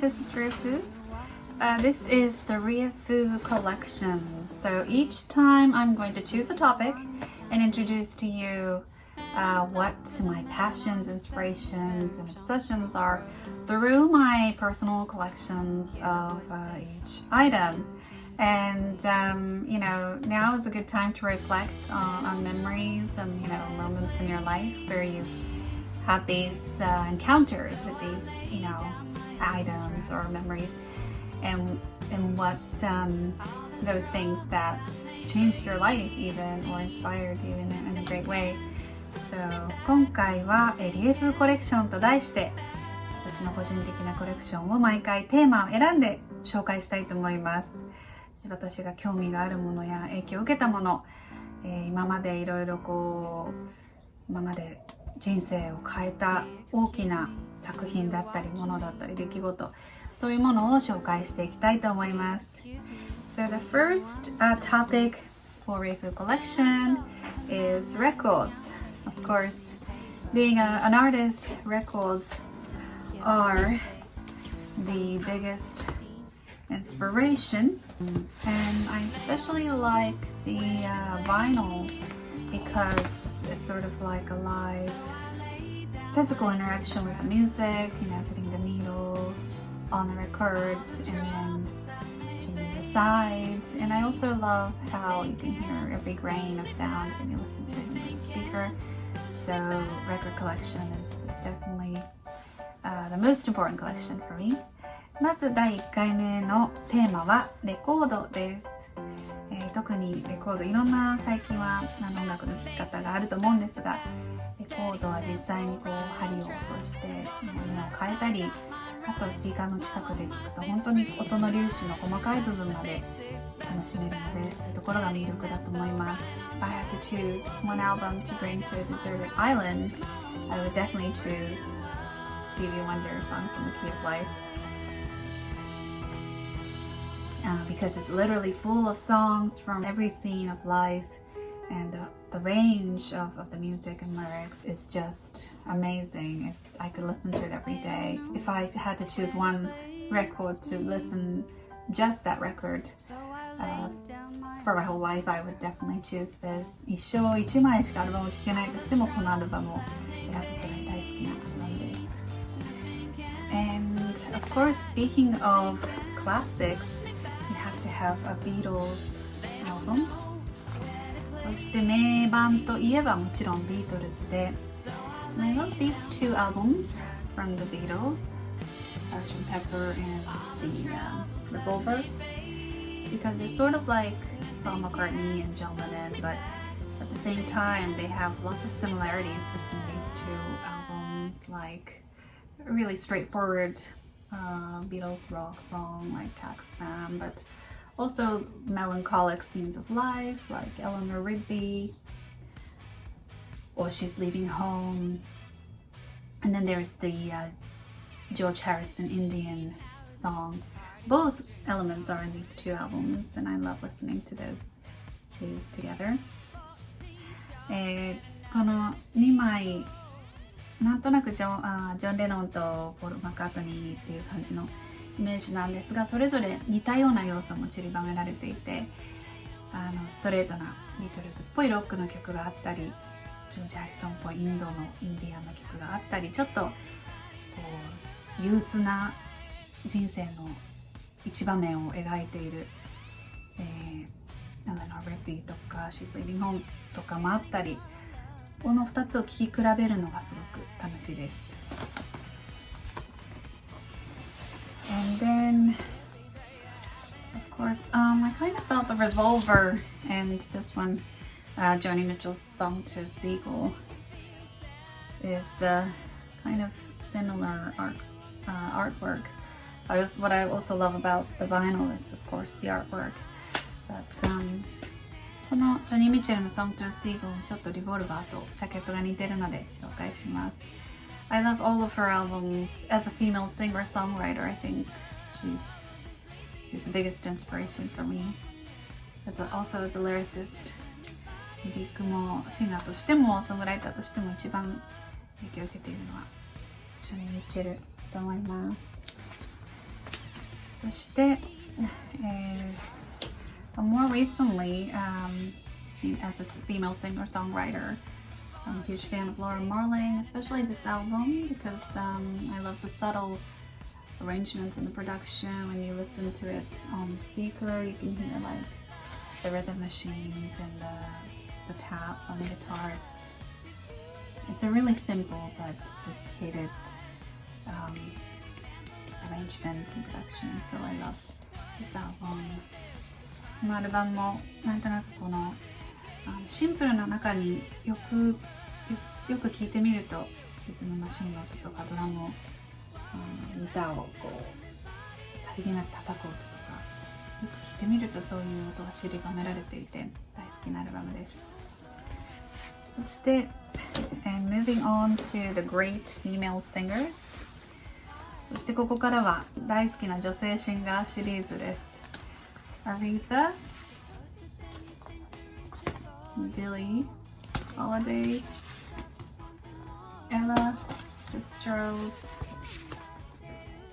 this is Riefoo. This is the Riefoo collection. So each time I'm going to choose a topic and introduce to you what my passions, inspirations, and obsessions are through my personal collections of each item. And now is a good time to reflect on memories and moments in your life where you've had these encounters with these items or memories, and what those things that changed your life even or inspired you in a great way. So 今回はリエフーコレクションと題して私の個人的なコレクションを毎回テーマを選んで紹介したいと思います。私が興味があるものや影響を受けたもの、今までいろいろ今まで人生を変えた大きな作品だったりものだったり出来事、そういうものを紹介していきたいと思います。So the first topic for Riefoo collection is records. Of course, being an artist, records are the biggest inspiration, and I especially like the vinyl because it's sort of like a live physical interaction with the music, putting the needle on the record and then changing the sides. And I also love how you can hear every grain of sound when you listen to it with the speaker. So record collection is definitely the most important collection for me. まず第1回目のテーマはレコードです。特にレコード、いろんな最近は音楽の聴き方があると思うんですが、レコードは実際に針を落として音を変えたり、あとはスピーカーの近くで聴くと本当に音の粒子の細かい部分まで楽しめるので、そういうところが魅力だと思います。If I had to choose one album to bring to a deserted island, I would definitely choose Stevie Wonder Songs in the Key of Life.Because it's literally full of songs from every scene of life, and the range of the music and lyrics is just amazing. I could listen to it every day. If I had to choose one record to listen, just that record, for my whole life, I would definitely choose this. 一生一枚しかアルバムを聴けないとしてもこのアルバムを選ぶくらい大好きなアルバムです。And of course, speaking of classics,You have to have a Beatles album. そして名盤といえばもちろんビートルズで I love these two albums from the Beatles, Sgt. Pepper and the Revolver, because they're sort of like Paul McCartney and John Lennon, but at the same time they have lots of similarities between these two albums, like a really straightforward Beatles rock song like Taxman, but also melancholic scenes of life like Eleanor Rigby or She's Leaving Home. And then there's the George Harrison Indian song. Both elements are in these two albums, and I love listening to those two together. この2枚なんとなくジョン・レノンとポール・マッカートニーっていう感じのイメージなんですが、それぞれ似たような要素も散りばめられていて、ストレートなビートルズっぽいロックの曲があったり、ジョージ・ハリソンっぽいインドのインディアンの曲があったり、ちょっと憂鬱な人生の一場面を描いている、Eleanor Rigby とか She's Leaving Home とかもあったり、この2つを聴き比べるのがすごく楽しいです。And then, of course, I kind of felt the Revolver and this one, Joni Mitchell's Song to a Seagull, is kind of similar artwork. What I also love about the vinyl is, of course, the artwork. Butこのジョニー・ミッチェルの Song to a Seagull ちょっとリボルバーとジャケットが似てるので紹介します。I love all of her albums. As a female singer-songwriter, I think she's the biggest inspiration for me. Also as a lyricist. リリックもシンガーとしてもソングライターとしても一番影響を受けているのはジョニー・ミッチェルと思います。そして、more recently, as a female singer-songwriter, I'm a huge fan of Laura Marling, especially this album, because I love the subtle arrangements in the production. When you listen to it on the speaker, you can hear like the rhythm machines and the taps on the guitars. It's a really simple but sophisticated arrangement and production, so I love this album. このアルバムもなんとなくこのシンプルな中によく聴いてみるとリズムマシンの音とかドラムをギターをこうさりげなく叩く音とかよく聴いてみるとそういう音が散りばめられていて大好きなアルバムです。そして、and moving on to the great female singers、 そしてここからは大好きな女性シンガーシリーズです。Aretha, Billie Holiday, Ella Fitzgerald,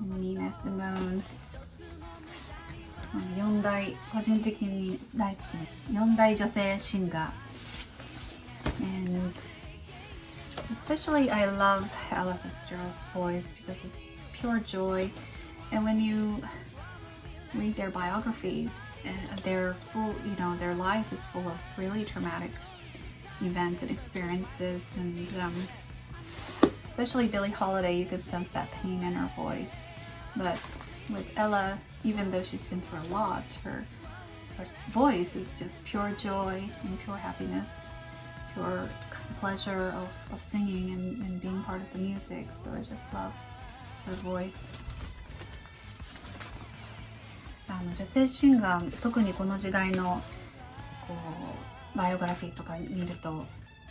Nina Simone、 4大個人的に大好きな4大女性シンガー、 and especially I love Ella Fitzgerald's voice because it's pure joy, and when you read their biographies, they're full, their life is full of really traumatic events and experiences, and especially Billie Holiday, you could sense that pain in her voice. But with Ella, even though she's been through a lot, her voice is just pure joy and pure happiness, pure pleasure of singing and being part of the music. So I just love her voice. 女性シンガー、特にこの時代のこうバイオグラフィーとか見ると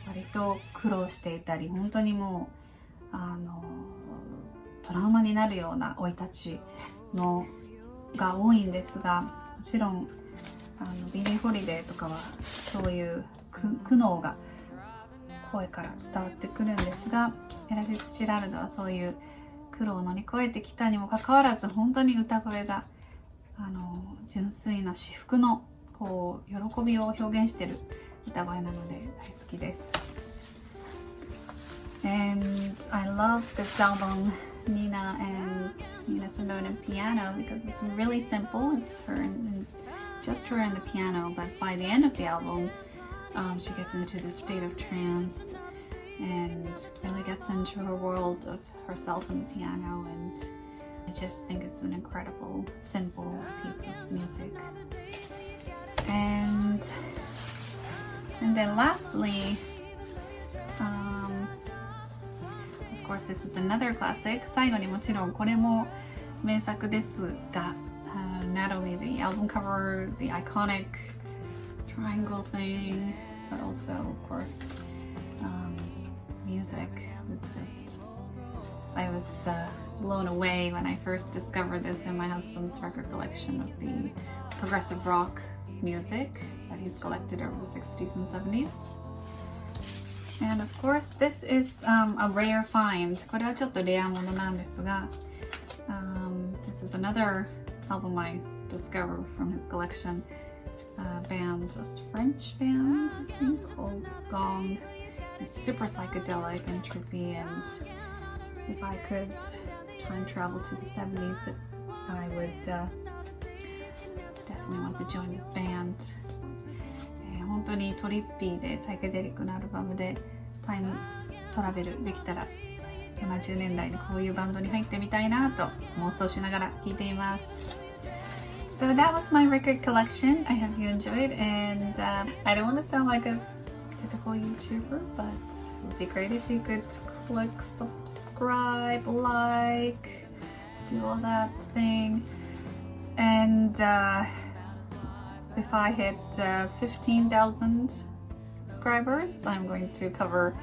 割と苦労していたり、本当にもうトラウマになるような生い立ちのが多いんですが、もちろんビリー・ホリデーとかはそういう苦悩が声から伝わってくるんですが、エラ・フィッツジェラルドはそういう苦労を乗り越えてきたにもかかわらず、本当に歌声が純粋な至福のこう喜びを表現している歌声なので大好きです。And I love this album, Nina Simone and piano, because it's really simple. It's her and just her and the piano, but by the end of the album, she gets into this state of trance and really gets into her world of herself and the piano, and I just think it's an incredible, simple piece of music. And then lastly, of course this is another classic. 最後にもちろんこれも名作ですが、not only the album cover, the iconic triangle thing, but also of course music was just, I was blown away when I first discovered this in my husband's record collection of the progressive rock music that he's collected over the 60s and 70s. And of course this is a rare find. これはちょっとレアものなんですが、this is another album I discovered from his collection. Band, a French band, I think, called Gong. It's super psychedelic and trippy, and if I could time travel to the 70s, I would definitely want to join this band. 本当にトリッピーでサイケデリックなアルバムでタイムトラベルできたら70年代のこういうバンドに入ってみたいなと妄想しながら聴いています。So that was my record collection. I hope you enjoyed, and I don't want to sound like a typical YouTuber, but it would be great if you could click subscribe, like, do all that thing. And if I hit 15,000 subscribers, I'm going to cover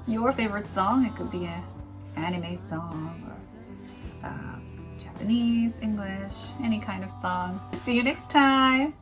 your favorite song. It could be an anime song or Japanese, English, any kind of songs. See you next time!